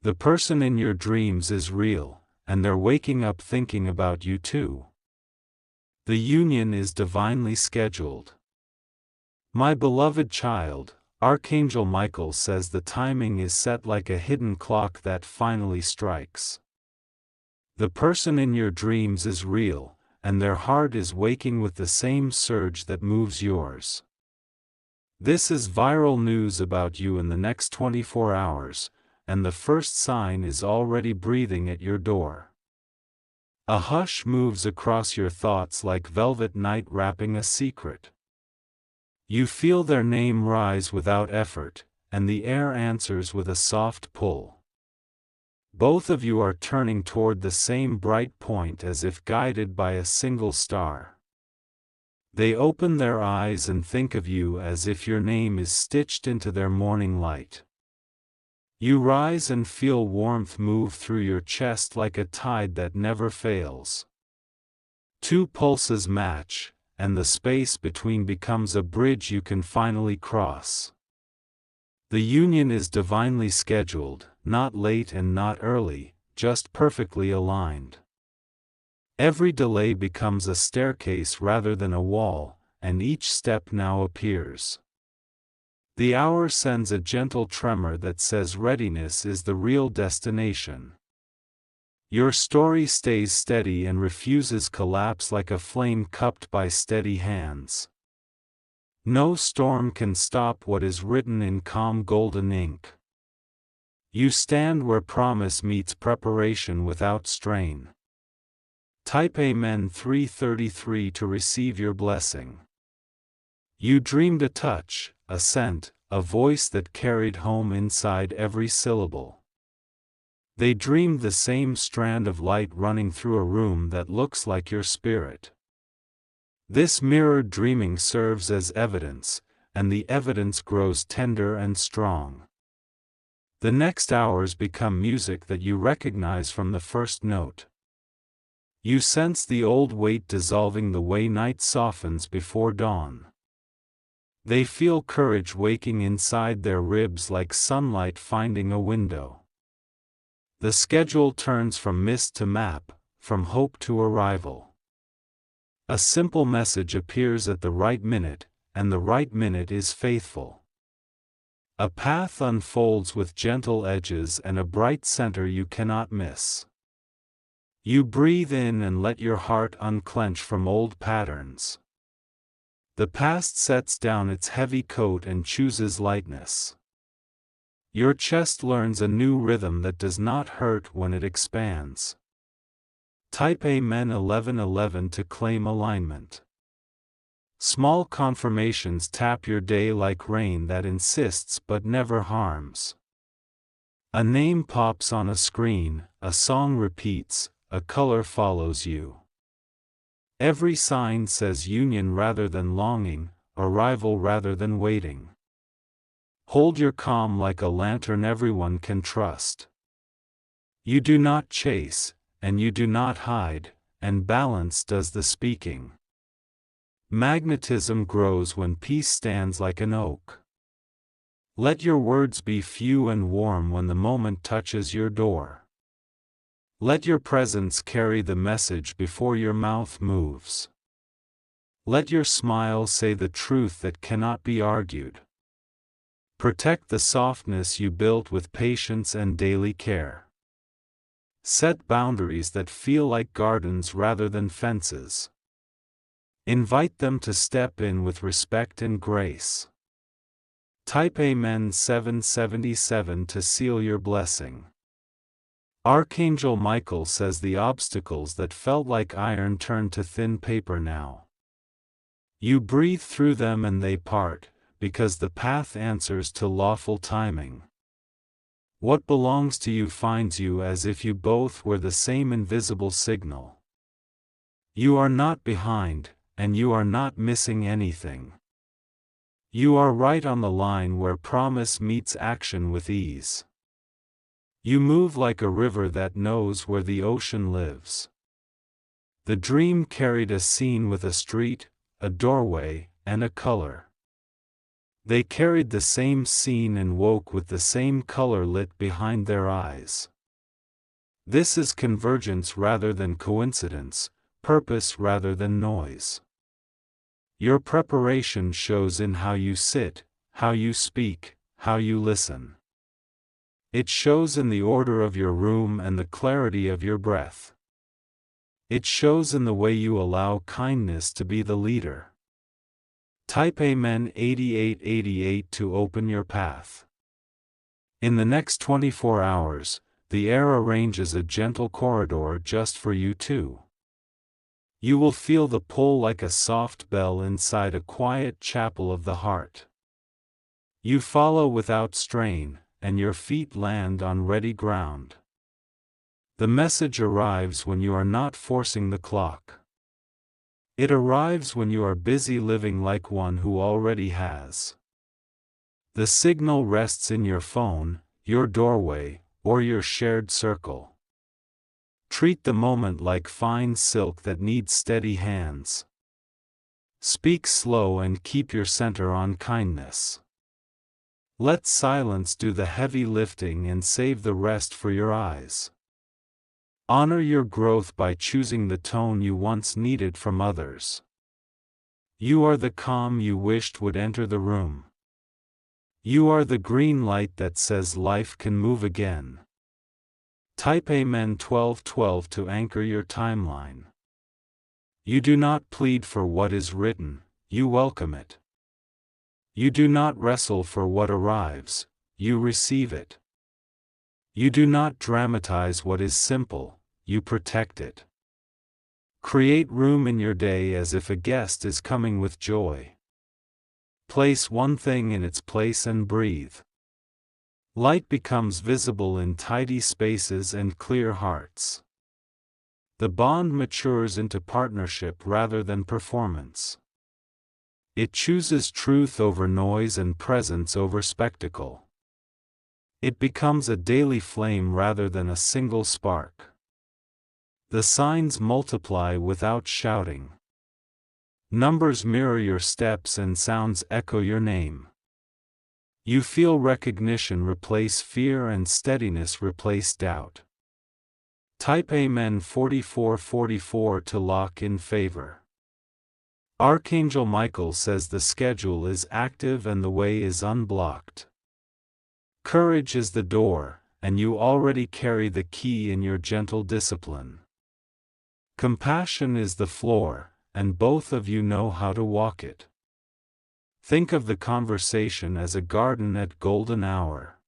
The person in your dreams is real, and they're waking up thinking about you too. The union is divinely scheduled. My beloved child, Archangel Michael says the timing is set like a hidden clock that finally strikes. The person in your dreams is real, and their heart is waking with the same surge that moves yours. This is viral news about you in the next 24 hours, and the first sign is already breathing at your door. A hush moves across your thoughts like velvet night wrapping a secret. You feel their name rise without effort, and the air answers with a soft pull. Both of you are turning toward the same bright point as if guided by a single star. They open their eyes and think of you as if your name is stitched into their morning light. You rise and feel warmth move through your chest like a tide that never fails. Two pulses match, and the space between becomes a bridge you can finally cross. The union is divinely scheduled, not late and not early, just perfectly aligned. Every delay becomes a staircase rather than a wall, and each step now appears. The hour sends a gentle tremor that says readiness is the real destination. Your story stays steady and refuses collapse like a flame cupped by steady hands. No storm can stop what is written in calm golden ink. You stand where promise meets preparation without strain. Type Amen 333 to receive your blessing. You dreamed a touch, a scent, a voice that carried home inside every syllable. They dreamed the same strand of light running through a room that looks like your spirit. This mirrored dreaming serves as evidence, and the evidence grows tender and strong. The next hours become music that you recognize from the first note. You sense the old weight dissolving the way night softens before dawn. They feel courage waking inside their ribs like sunlight finding a window. The schedule turns from mist to map, from hope to arrival. A simple message appears at the right minute, and the right minute is faithful. A path unfolds with gentle edges and a bright center you cannot miss. You breathe in and let your heart unclench from old patterns. The past sets down its heavy coat and chooses lightness. Your chest learns a new rhythm that does not hurt when it expands. Type Amen 1111 to claim alignment. Small confirmations tap your day like rain that insists but never harms. A name pops on a screen, a song repeats, a color follows you. Every sign says union rather than longing, arrival rather than waiting. Hold your calm like a lantern everyone can trust. You do not chase, and you do not hide, and balance does the speaking. Magnetism grows when peace stands like an oak. Let your words be few and warm when the moment touches your door. Let your presence carry the message before your mouth moves. Let your smile say the truth that cannot be argued. Protect the softness you built with patience and daily care. Set boundaries that feel like gardens rather than fences. Invite them to step in with respect and grace. Type Amen 777 to seal your blessing. Archangel Michael says the obstacles that felt like iron turn to thin paper now. You breathe through them and they part, because the path answers to lawful timing. What belongs to you finds you as if you both were the same invisible signal. You are not behind, and you are not missing anything. You are right on the line where promise meets action with ease. You move like a river that knows where the ocean lives. The dream carried a scene with a street, a doorway, and a color. They carried the same scene and woke with the same color lit behind their eyes. This is convergence rather than coincidence, purpose rather than noise. Your preparation shows in how you sit, how you speak, how you listen. It shows in the order of your room and the clarity of your breath. It shows in the way you allow kindness to be the leader. Type Amen 8888 to open your path. In the next 24 hours, the air arranges a gentle corridor just for you two. You will feel the pull like a soft bell inside a quiet chapel of the heart. You follow without strain, and your feet land on ready ground. The message arrives when you are not forcing the clock. It arrives when you are busy living like one who already has. The signal rests in your phone, your doorway, or your shared circle. Treat the moment like fine silk that needs steady hands. Speak slow and keep your center on kindness. Let silence do the heavy lifting and save the rest for your eyes. Honor your growth by choosing the tone you once needed from others. You are the calm you wished would enter the room. You are the green light that says life can move again. Type Amen 1212 to anchor your timeline. You do not plead for what is written, you welcome it. You do not wrestle for what arrives, you receive it. You do not dramatize what is simple, you protect it. Create room in your day as if a guest is coming with joy. Place one thing in its place and breathe. Light becomes visible in tidy spaces and clear hearts. The bond matures into partnership rather than performance. It chooses truth over noise and presence over spectacle. It becomes a daily flame rather than a single spark. The signs multiply without shouting. Numbers mirror your steps and sounds echo your name. You feel recognition replace fear and steadiness replace doubt. Type Amen 4444 to lock in favor. Archangel Michael says the schedule is active and the way is unblocked. Courage is the door, and you already carry the key in your gentle discipline. Compassion is the floor, and both of you know how to walk it. Think of the conversation as a garden at golden hour.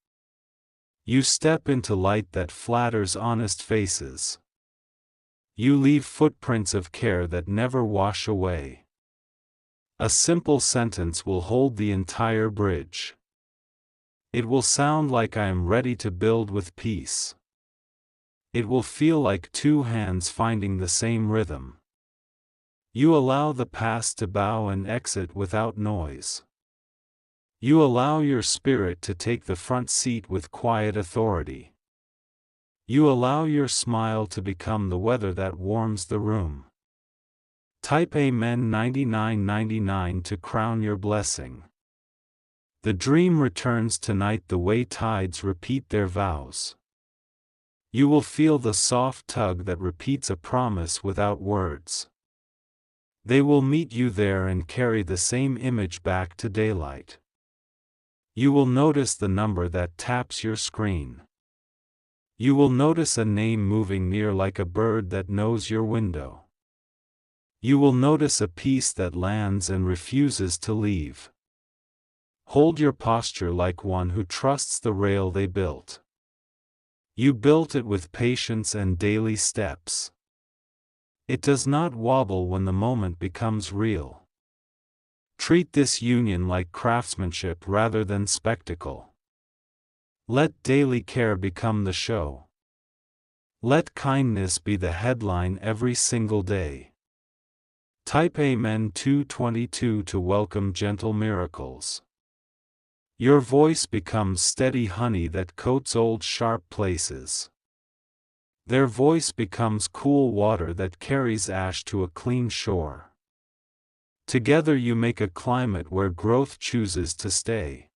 You step into light that flatters honest faces. You leave footprints of care that never wash away. A simple sentence will hold the entire bridge. It will sound like I am ready to build with peace. It will feel like two hands finding the same rhythm. You allow the past to bow and exit without noise. You allow your spirit to take the front seat with quiet authority. You allow your smile to become the weather that warms the room. Type Amen 9999 to crown your blessing. The dream returns tonight the way tides repeat their vows. You will feel the soft tug that repeats a promise without words. They will meet you there and carry the same image back to daylight. You will notice the number that taps your screen. You will notice a name moving near like a bird that knows your window. You will notice a piece that lands and refuses to leave. Hold your posture like one who trusts the rail they built. You built it with patience and daily steps. It does not wobble when the moment becomes real. Treat this union like craftsmanship rather than spectacle. Let daily care become the show. Let kindness be the headline every single day. Type Amen 222 to welcome gentle miracles. Your voice becomes steady honey that coats old sharp places. Their voice becomes cool water that carries ash to a clean shore. Together you make a climate where growth chooses to stay.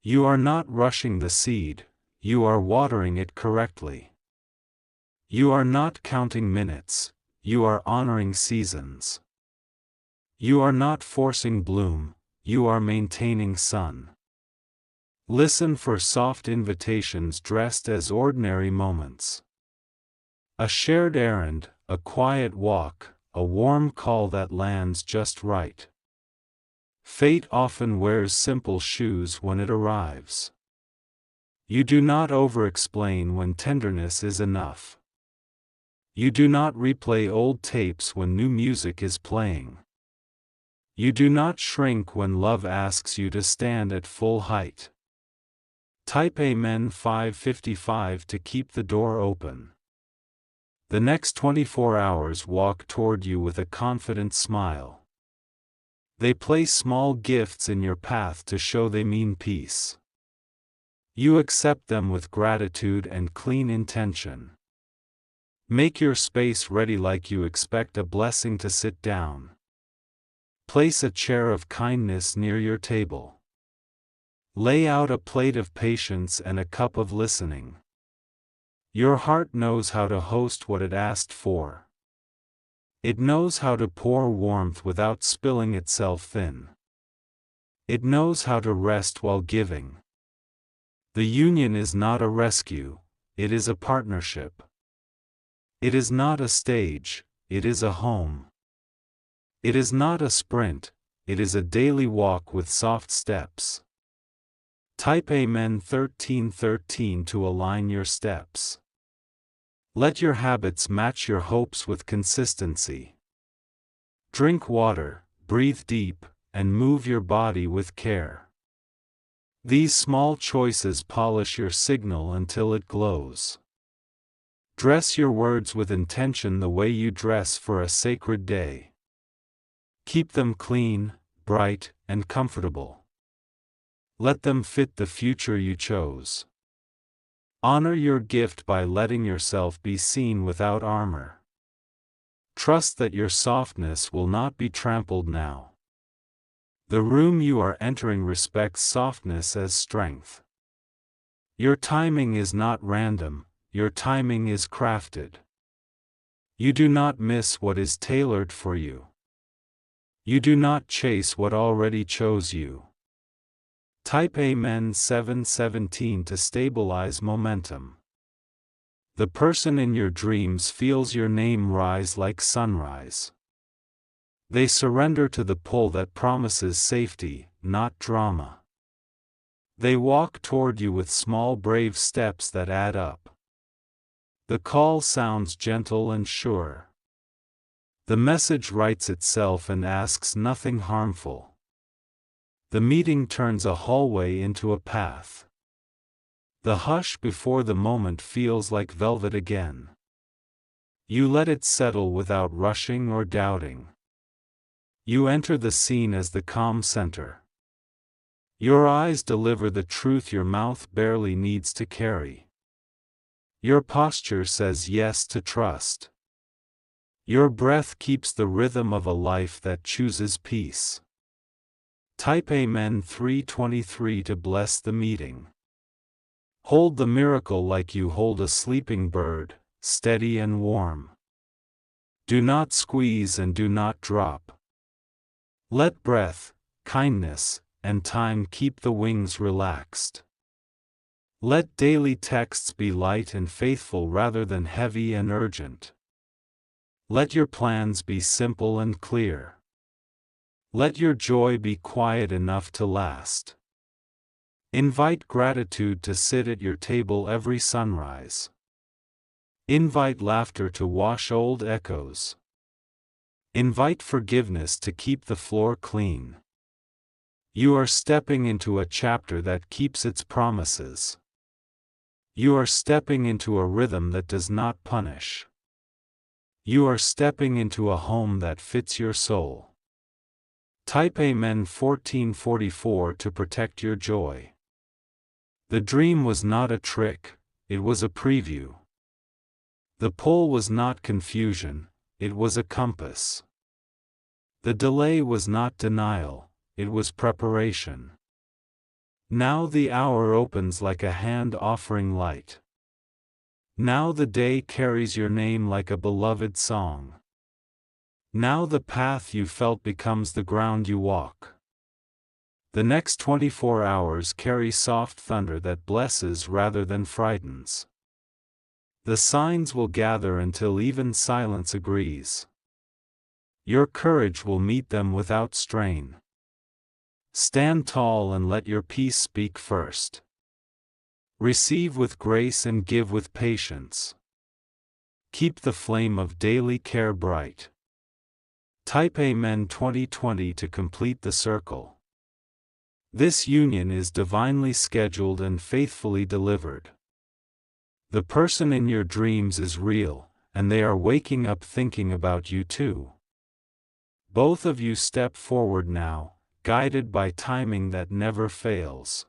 You are not rushing the seed, you are watering it correctly. You are not counting minutes, you are honoring seasons. You are not forcing bloom, you are maintaining sun. Listen for soft invitations dressed as ordinary moments. A shared errand, a quiet walk, a warm call that lands just right. Fate often wears simple shoes when it arrives. You do not over-explain when tenderness is enough. You do not replay old tapes when new music is playing. You do not shrink when love asks you to stand at full height. Type Amen 555 to keep the door open. The next 24 hours walk toward you with a confident smile. They place small gifts in your path to show they mean peace. You accept them with gratitude and clean intention. Make your space ready like you expect a blessing to sit down. Place a chair of kindness near your table. Lay out a plate of patience and a cup of listening. Your heart knows how to host what it asked for. It knows how to pour warmth without spilling itself thin. It knows how to rest while giving. The union is not a rescue, it is a partnership. It is not a stage, it is a home. It is not a sprint, it is a daily walk with soft steps. Type Amen 1313 to align your steps. Let your habits match your hopes with consistency. Drink water, breathe deep, and move your body with care. These small choices polish your signal until it glows. Dress your words with intention the way you dress for a sacred day. Keep them clean, bright, and comfortable. Let them fit the future you chose. Honor your gift by letting yourself be seen without armor. Trust that your softness will not be trampled now. The room you are entering respects softness as strength. Your timing is not random, your timing is crafted. You do not miss what is tailored for you. You do not chase what already chose you. Type Amen 717 to stabilize momentum. The person in your dreams feels your name rise like sunrise. They surrender to the pull that promises safety, not drama. They walk toward you with small brave steps that add up. The call sounds gentle and sure. The message writes itself and asks nothing harmful. The meeting turns a hallway into a path. The hush before the moment feels like velvet again. You let it settle without rushing or doubting. You enter the scene as the calm center. Your eyes deliver the truth your mouth barely needs to carry. Your posture says yes to trust. Your breath keeps the rhythm of a life that chooses peace. Type Amen 323 to bless the meeting. Hold the miracle like you hold a sleeping bird, steady and warm. Do not squeeze and do not drop. Let breath, kindness, and time keep the wings relaxed. Let daily texts be light and faithful rather than heavy and urgent. Let your plans be simple and clear. Let your joy be quiet enough to last. Invite gratitude to sit at your table every sunrise. Invite laughter to wash old echoes. Invite forgiveness to keep the floor clean. You are stepping into a chapter that keeps its promises. You are stepping into a rhythm that does not punish. You are stepping into a home that fits your soul. Type Amen 1444 to protect your joy. The dream was not a trick, it was a preview. The pull was not confusion, it was a compass. The delay was not denial, it was preparation. Now the hour opens like a hand offering light. Now the day carries your name like a beloved song. Now the path you felt becomes the ground you walk. The next 24 hours carry soft thunder that blesses rather than frightens. The signs will gather until even silence agrees. Your courage will meet them without strain. Stand tall and let your peace speak first. Receive with grace and give with patience. Keep the flame of daily care bright. Type Amen 2020 to complete the circle. This union is divinely scheduled and faithfully delivered. The person in your dreams is real, and they are waking up thinking about you too. Both of you step forward now, guided by timing that never fails.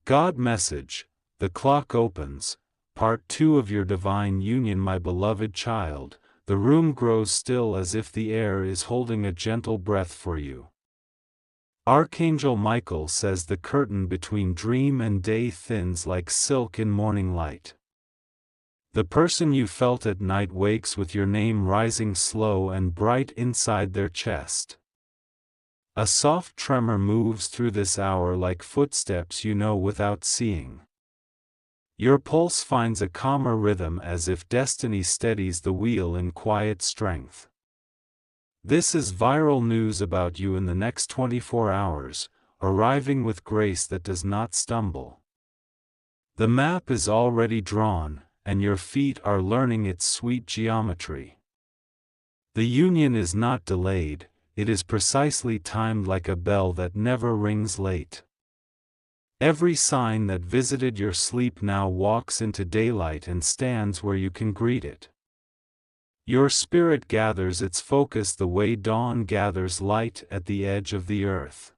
God message, the clock opens, part 2 of your divine union, my beloved child. The room grows still as if the air is holding a gentle breath for you. Archangel Michael says the curtain between dream and day thins like silk in morning light. The person you felt at night wakes with your name rising slow and bright inside their chest. A soft tremor moves through this hour like footsteps you know without seeing. Your pulse finds a calmer rhythm as if destiny steadies the wheel in quiet strength. This is viral news about you in the next 24 hours, arriving with grace that does not stumble. The map is already drawn, and your feet are learning its sweet geometry. The union is not delayed, it is precisely timed like a bell that never rings late. Every sign that visited your sleep now walks into daylight and stands where you can greet it. Your spirit gathers its focus the way dawn gathers light at the edge of the earth.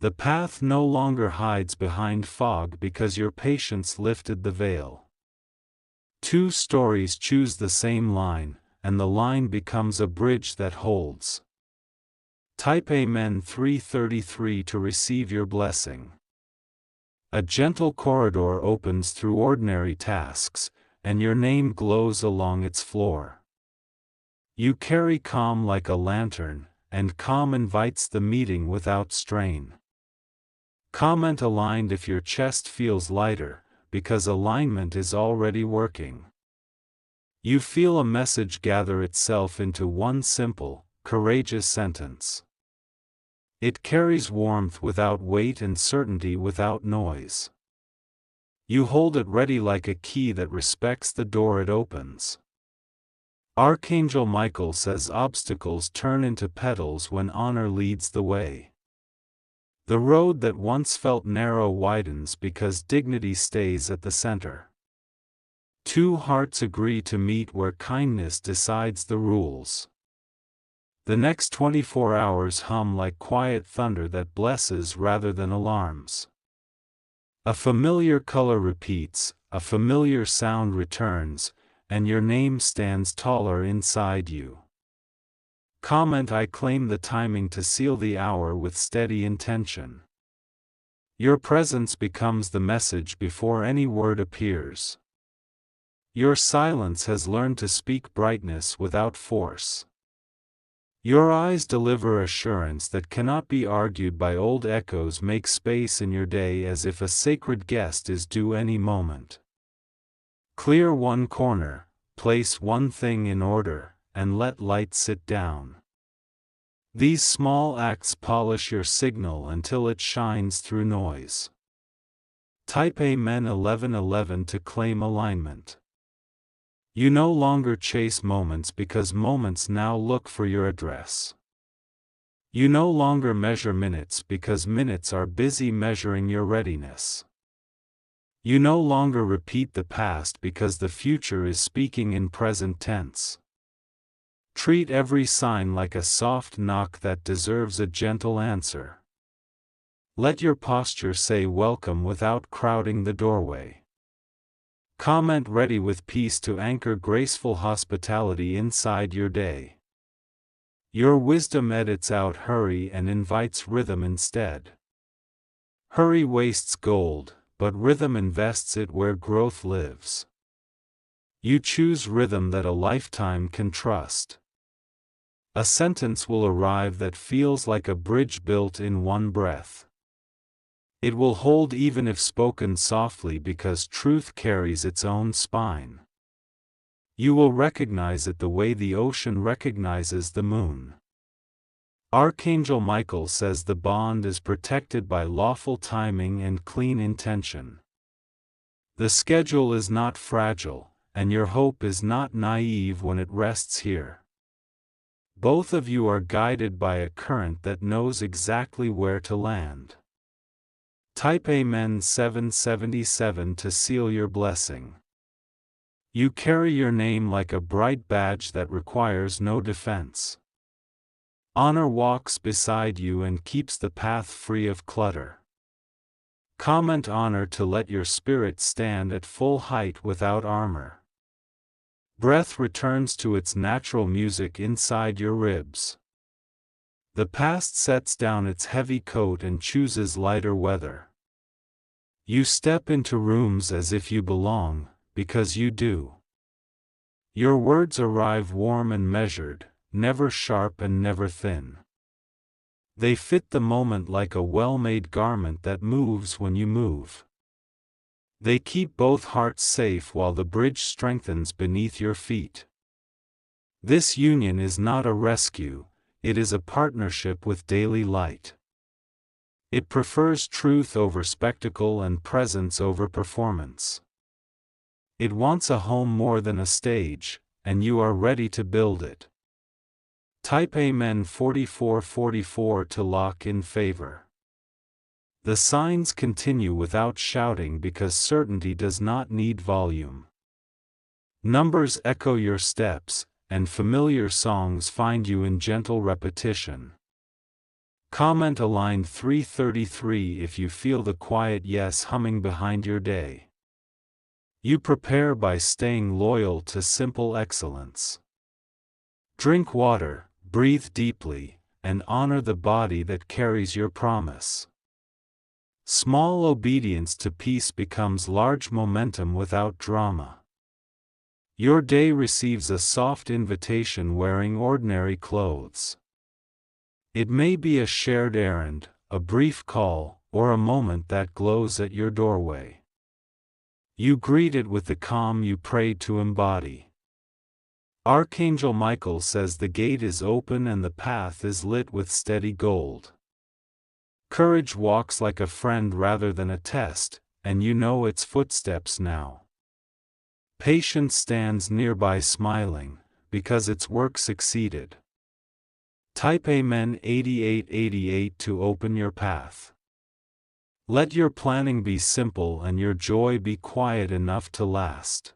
The path no longer hides behind fog because your patience lifted the veil. Two stories choose the same line, and the line becomes a bridge that holds. Type Amen 333 to receive your blessing. A gentle corridor opens through ordinary tasks, and your name glows along its floor. You carry calm like a lantern, and calm invites the meeting without strain. Comment aligned if your chest feels lighter, because alignment is already working. You feel a message gather itself into one simple, courageous sentence. It carries warmth without weight and certainty without noise. You hold it ready like a key that respects the door it opens. Archangel Michael says obstacles turn into petals when honor leads the way. The road that once felt narrow widens because dignity stays at the center. Two hearts agree to meet where kindness decides the rules. The next 24 hours hum like quiet thunder that blesses rather than alarms. A familiar color repeats, a familiar sound returns, and your name stands taller inside you. Comment I claim the timing to seal the hour with steady intention. Your presence becomes the message before any word appears. Your silence has learned to speak brightness without force. Your eyes deliver assurance that cannot be argued by old echoes. Make space in your day as if a sacred guest is due any moment. Clear one corner, place one thing in order, and let light sit down. These small acts polish your signal until it shines through noise. Type Amen 1111 to claim alignment. You no longer chase moments because moments now look for your address. You no longer measure minutes because minutes are busy measuring your readiness. You no longer repeat the past because the future is speaking in present tense. Treat every sign like a soft knock that deserves a gentle answer. Let your posture say welcome without crowding the doorway. Comment ready with peace to anchor graceful hospitality inside your day. Your wisdom edits out hurry and invites rhythm instead. Hurry wastes gold, but rhythm invests it where growth lives. You choose rhythm that a lifetime can trust. A sentence will arrive that feels like a bridge built in one breath. It will hold even if spoken softly because truth carries its own spine. You will recognize it the way the ocean recognizes the moon. Archangel Michael says the bond is protected by lawful timing and clean intention. The schedule is not fragile, and your hope is not naive when it rests here. Both of you are guided by a current that knows exactly where to land. Type Amen 777 to seal your blessing. You carry your name like a bright badge that requires no defense. Honor walks beside you and keeps the path free of clutter. Comment honor to let your spirit stand at full height without armor. Breath returns to its natural music inside your ribs. The past sets down its heavy coat and chooses lighter weather. You step into rooms as if you belong, because you do. Your words arrive warm and measured, never sharp and never thin. They fit the moment like a well-made garment that moves when you move. They keep both hearts safe while the bridge strengthens beneath your feet. This union is not a rescue, it is a partnership with daily light. It prefers truth over spectacle and presence over performance. It wants a home more than a stage, and you are ready to build it. Type Amen 4444 to lock in favor. The signs continue without shouting because certainty does not need volume. Numbers echo your steps, and familiar songs find you in gentle repetition. Comment a line 333 if you feel the quiet yes humming behind your day. You prepare by staying loyal to simple excellence. Drink water, breathe deeply, and honor the body that carries your promise. Small obedience to peace becomes large momentum without drama. Your day receives a soft invitation wearing ordinary clothes. It may be a shared errand, a brief call, or a moment that glows at your doorway. You greet it with the calm you prayed to embody. Archangel Michael says the gate is open and the path is lit with steady gold. Courage walks like a friend rather than a test, and you know its footsteps now. Patience stands nearby smiling, because its work succeeded. Type Amen 8888 to open your path. Let your planning be simple and your joy be quiet enough to last.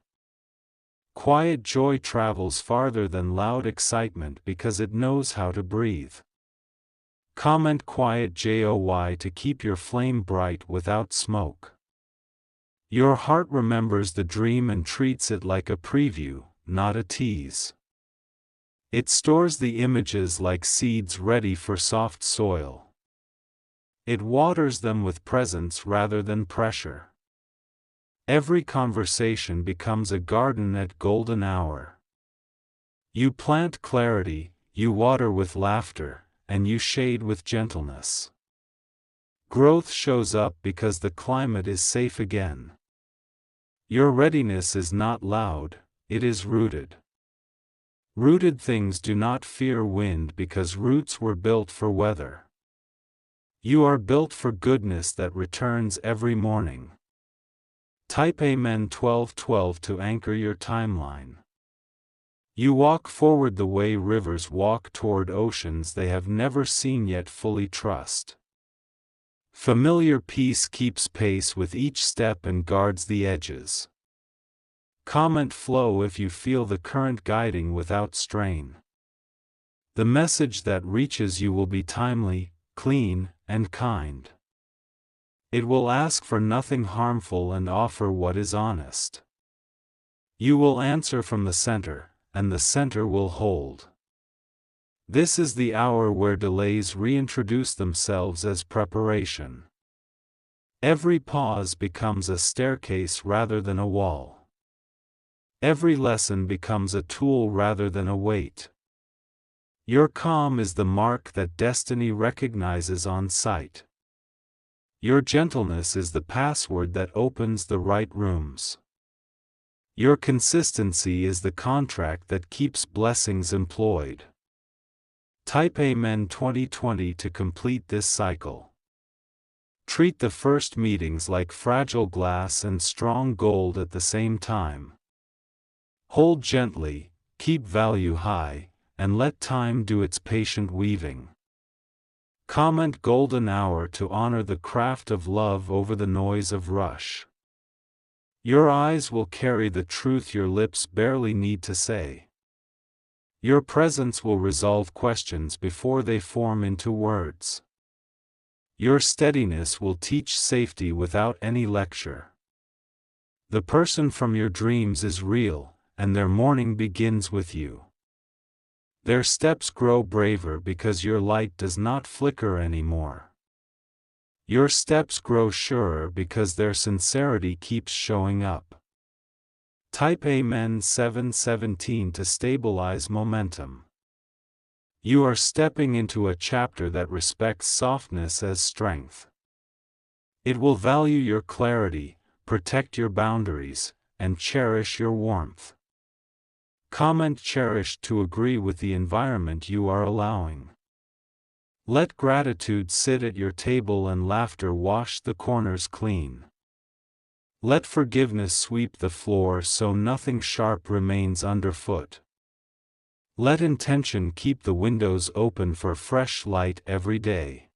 Quiet joy travels farther than loud excitement because it knows how to breathe. Comment quiet JOY to keep your flame bright without smoke. Your heart remembers the dream and treats it like a preview, not a tease. It stores the images like seeds ready for soft soil. It waters them with presence rather than pressure. Every conversation becomes a garden at golden hour. You plant clarity, you water with laughter, and you shade with gentleness. Growth shows up because the climate is safe again. Your readiness is not loud, it is rooted. Rooted things do not fear wind because roots were built for weather. You are built for goodness that returns every morning. Type Amen 1212 to anchor your timeline. You walk forward the way rivers walk toward oceans they have never seen yet fully trust. Familiar peace keeps pace with each step and guards the edges. Comment flow if you feel the current guiding without strain. The message that reaches you will be timely, clean, and kind. It will ask for nothing harmful and offer what is honest. You will answer from the center, and the center will hold. This is the hour where delays reintroduce themselves as preparation. Every pause becomes a staircase rather than a wall. Every lesson becomes a tool rather than a weight. Your calm is the mark that destiny recognizes on sight. Your gentleness is the password that opens the right rooms. Your consistency is the contract that keeps blessings employed. Type Amen 2020 to complete this cycle. Treat the first meetings like fragile glass and strong gold at the same time. Hold gently, keep value high, and let time do its patient weaving. Comment golden hour to honor the craft of love over the noise of rush. Your eyes will carry the truth your lips barely need to say. Your presence will resolve questions before they form into words. Your steadiness will teach safety without any lecture. The person from your dreams is real, and their morning begins with you. Their steps grow braver because your light does not flicker anymore. Your steps grow surer because their sincerity keeps showing up. Type Amen 717 to stabilize momentum. You are stepping into a chapter that respects softness as strength. It will value your clarity, protect your boundaries, and cherish your warmth. Comment cherished to agree with the environment you are allowing. Let gratitude sit at your table and laughter wash the corners clean. Let forgiveness sweep the floor so nothing sharp remains underfoot. Let intention keep the windows open for fresh light every day.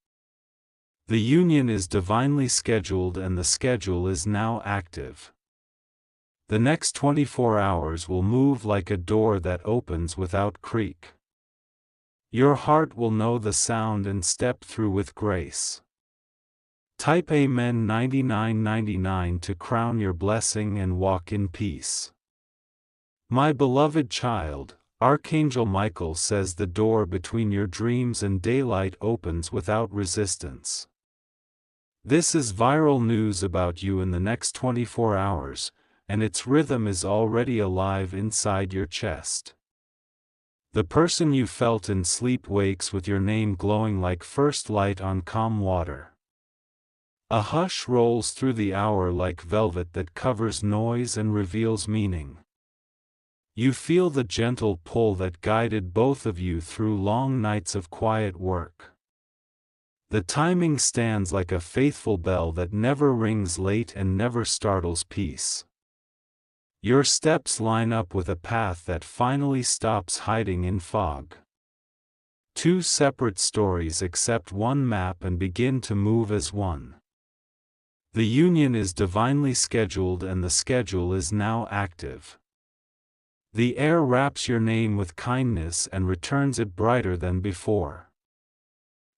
The union is divinely scheduled and the schedule is now active. The next 24 hours will move like a door that opens without creak. Your heart will know the sound and step through with grace. Type Amen 9999 to crown your blessing and walk in peace. My beloved child, Archangel Michael says the door between your dreams and daylight opens without resistance. This is viral news about you in the next 24 hours, and its rhythm is already alive inside your chest. The person you felt in sleep wakes with your name glowing like first light on calm water. A hush rolls through the hour like velvet that covers noise and reveals meaning. You feel the gentle pull that guided both of you through long nights of quiet work. The timing stands like a faithful bell that never rings late and never startles peace. Your steps line up with a path that finally stops hiding in fog. Two separate stories accept one map and begin to move as one. The union is divinely scheduled and the schedule is now active. The air wraps your name with kindness and returns it brighter than before.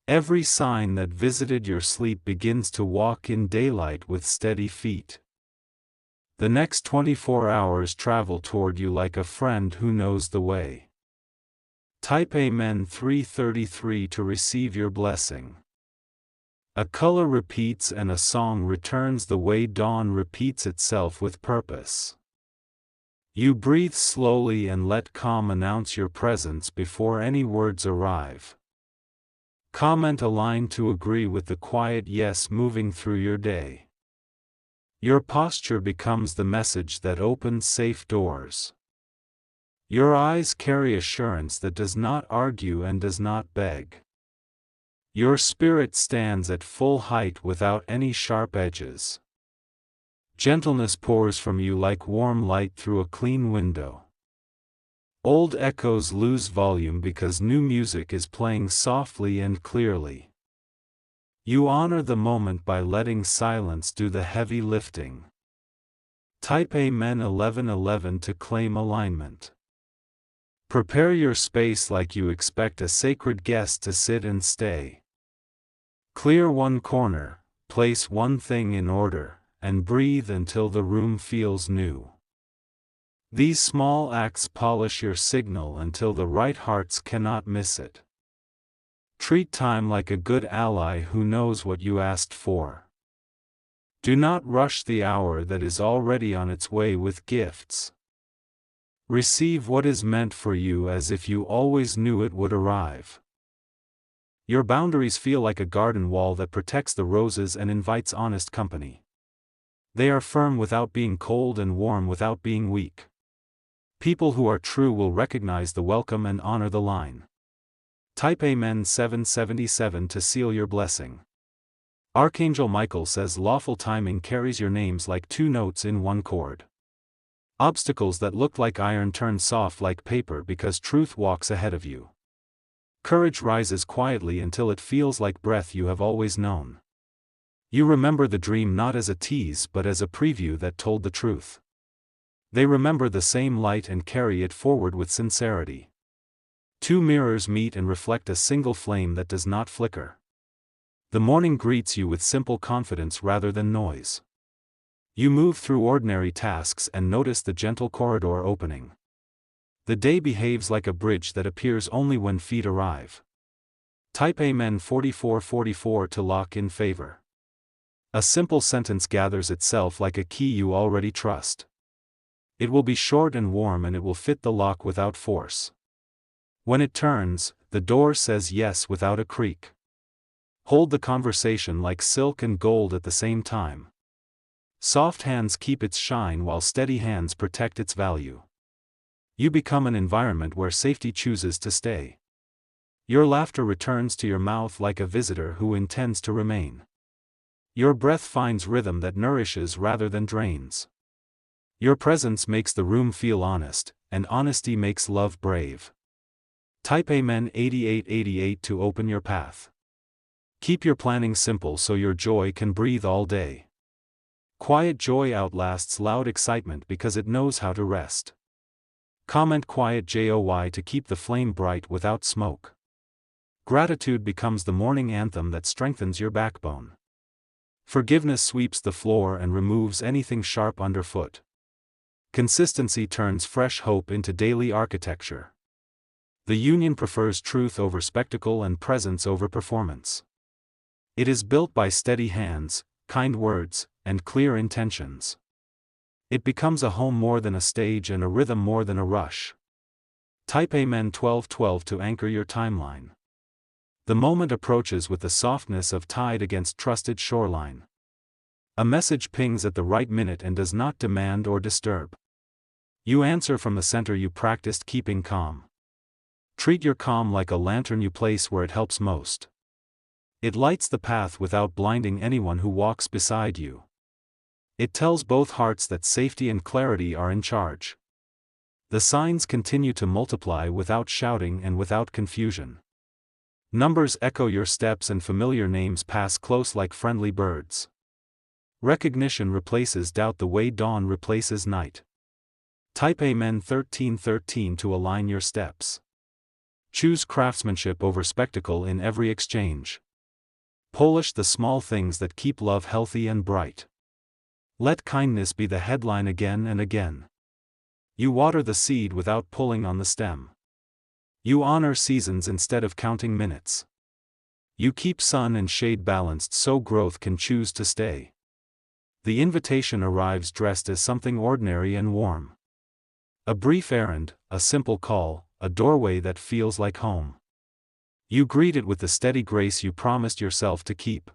Every sign that visited your sleep begins to walk in daylight with steady feet. The next 24 hours travel toward you like a friend who knows the way. Type Amen 333 to receive your blessing. A color repeats and a song returns the way dawn repeats itself with purpose. You breathe slowly and let calm announce your presence before any words arrive. Comment a line to agree with the quiet yes moving through your day. Your posture becomes the message that opens safe doors. Your eyes carry assurance that does not argue and does not beg. Your spirit stands at full height without any sharp edges. Gentleness pours from you like warm light through a clean window. Old echoes lose volume because new music is playing softly and clearly. You honor the moment by letting silence do the heavy lifting. Type Amen 1111 to claim alignment. Prepare your space like you expect a sacred guest to sit and stay. Clear one corner, place one thing in order, and breathe until the room feels new. These small acts polish your signal until the right hearts cannot miss it. Treat time like a good ally who knows what you asked for. Do not rush the hour that is already on its way with gifts. Receive what is meant for you as if you always knew it would arrive. Your boundaries feel like a garden wall that protects the roses and invites honest company. They are firm without being cold and warm without being weak. People who are true will recognize the welcome and honor the line. Type Amen 777 to seal your blessing. Archangel Michael says lawful timing carries your names like two notes in one chord. Obstacles that look like iron turn soft like paper because truth walks ahead of you. Courage rises quietly until it feels like breath you have always known. You remember the dream not as a tease but as a preview that told the truth. They remember the same light and carry it forward with sincerity. Two mirrors meet and reflect a single flame that does not flicker. The morning greets you with simple confidence rather than noise. You move through ordinary tasks and notice the gentle corridor opening. The day behaves like a bridge that appears only when feet arrive. Type Amen 4444 to lock in favor. A simple sentence gathers itself like a key you already trust. It will be short and warm and it will fit the lock without force. When it turns, the door says yes without a creak. Hold the conversation like silk and gold at the same time. Soft hands keep its shine while steady hands protect its value. You become an environment where safety chooses to stay. Your laughter returns to your mouth like a visitor who intends to remain. Your breath finds rhythm that nourishes rather than drains. Your presence makes the room feel honest, and honesty makes love brave. Type Amen 8888 to open your path. Keep your planning simple so your joy can breathe all day. Quiet joy outlasts loud excitement because it knows how to rest. Comment quiet joy to keep the flame bright without smoke. Gratitude becomes the morning anthem that strengthens your backbone. Forgiveness sweeps the floor and removes anything sharp underfoot. Consistency turns fresh hope into daily architecture. The union prefers truth over spectacle and presence over performance. It is built by steady hands, kind words, and clear intentions. It becomes a home more than a stage and a rhythm more than a rush. Type Amen 1212 to anchor your timeline. The moment approaches with the softness of tide against trusted shoreline. A message pings at the right minute and does not demand or disturb. You answer from the center you practiced keeping calm. Treat your calm like a lantern you place where it helps most. It lights the path without blinding anyone who walks beside you. It tells both hearts that safety and clarity are in charge. The signs continue to multiply without shouting and without confusion. Numbers echo your steps and familiar names pass close like friendly birds. Recognition replaces doubt the way dawn replaces night. Type Amen 1313 to align your steps. Choose craftsmanship over spectacle in every exchange. Polish the small things that keep love healthy and bright. Let kindness be the headline again and again. You water the seed without pulling on the stem. You honor seasons instead of counting minutes. You keep sun and shade balanced so growth can choose to stay. The invitation arrives dressed as something ordinary and warm. A brief errand, a simple call, a doorway that feels like home. You greet it with the steady grace you promised yourself to keep.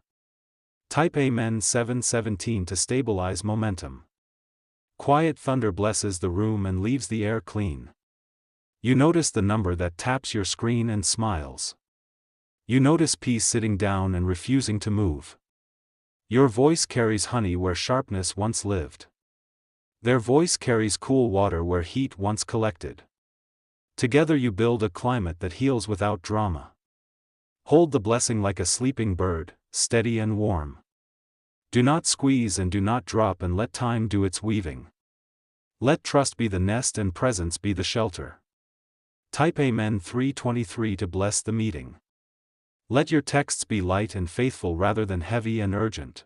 Type Amen 717 to stabilize momentum. Quiet thunder blesses the room and leaves the air clean. You notice the number that taps your screen and smiles. You notice peace sitting down and refusing to move. Your voice carries honey where sharpness once lived. Their voice carries cool water where heat once collected. Together you build a climate that heals without drama. Hold the blessing like a sleeping bird, steady and warm. Do not squeeze and do not drop and let time do its weaving. Let trust be the nest and presence be the shelter. Type Amen 323 to bless the meeting. Let your texts be light and faithful rather than heavy and urgent.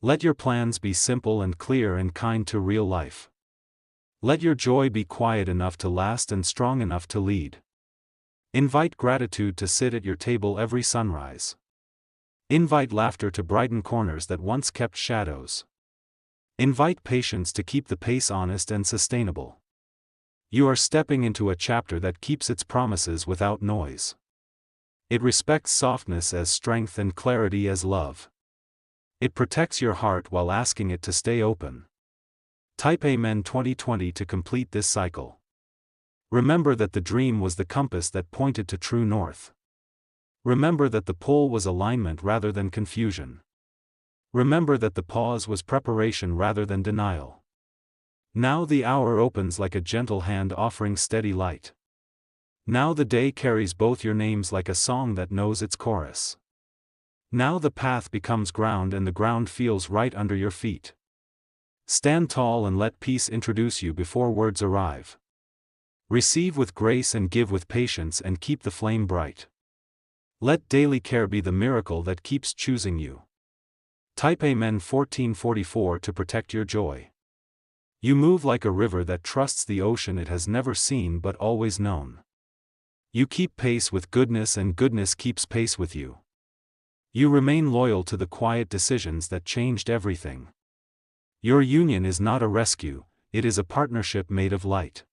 Let your plans be simple and clear and kind to real life. Let your joy be quiet enough to last and strong enough to lead. Invite gratitude to sit at your table every sunrise. Invite laughter to brighten corners that once kept shadows. Invite patience to keep the pace honest and sustainable. You are stepping into a chapter that keeps its promises without noise. It respects softness as strength and clarity as love. It protects your heart while asking it to stay open. Type Amen 2020 to complete this cycle. Remember that the dream was the compass that pointed to true north. Remember that the pull was alignment rather than confusion. Remember that the pause was preparation rather than denial. Now the hour opens like a gentle hand offering steady light. Now the day carries both your names like a song that knows its chorus. Now the path becomes ground and the ground feels right under your feet. Stand tall and let peace introduce you before words arrive. Receive with grace and give with patience and keep the flame bright. Let daily care be the miracle that keeps choosing you. Type Amen 1444 to protect your joy. You move like a river that trusts the ocean it has never seen but always known. You keep pace with goodness and goodness keeps pace with you. You remain loyal to the quiet decisions that changed everything. Your union is not a rescue, it is a partnership made of light.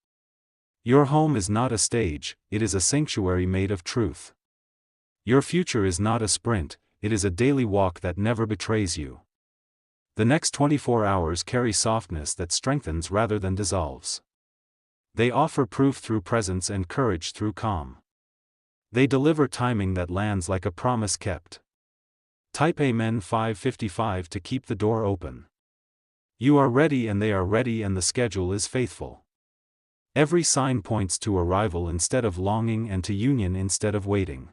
Your home is not a stage, it is a sanctuary made of truth. Your future is not a sprint, it is a daily walk that never betrays you. The next 24 hours carry softness that strengthens rather than dissolves. They offer proof through presence and courage through calm. They deliver timing that lands like a promise kept. Type Amen 555 to keep the door open. You are ready and they are ready and the schedule is faithful. Every sign points to arrival instead of longing and to union instead of waiting.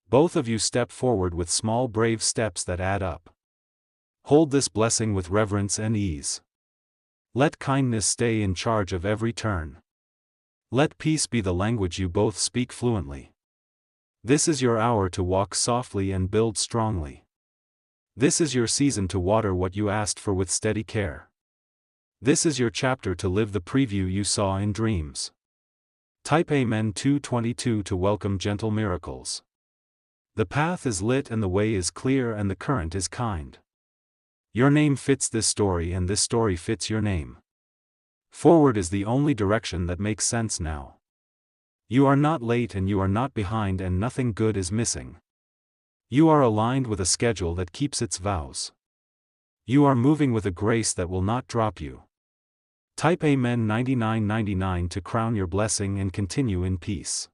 Both of you step forward with small brave steps that add up. Hold this blessing with reverence and ease. Let kindness stay in charge of every turn. Let peace be the language you both speak fluently. This is your hour to walk softly and build strongly. This is your season to water what you asked for with steady care. This is your chapter to live the preview you saw in dreams. Type Amen 222 to welcome gentle miracles. The path is lit and the way is clear and the current is kind. Your name fits this story and this story fits your name. Forward is the only direction that makes sense now. You are not late and you are not behind and nothing good is missing. You are aligned with a schedule that keeps its vows. You are moving with a grace that will not drop you. Type Amen 9999 to crown your blessing and continue in peace.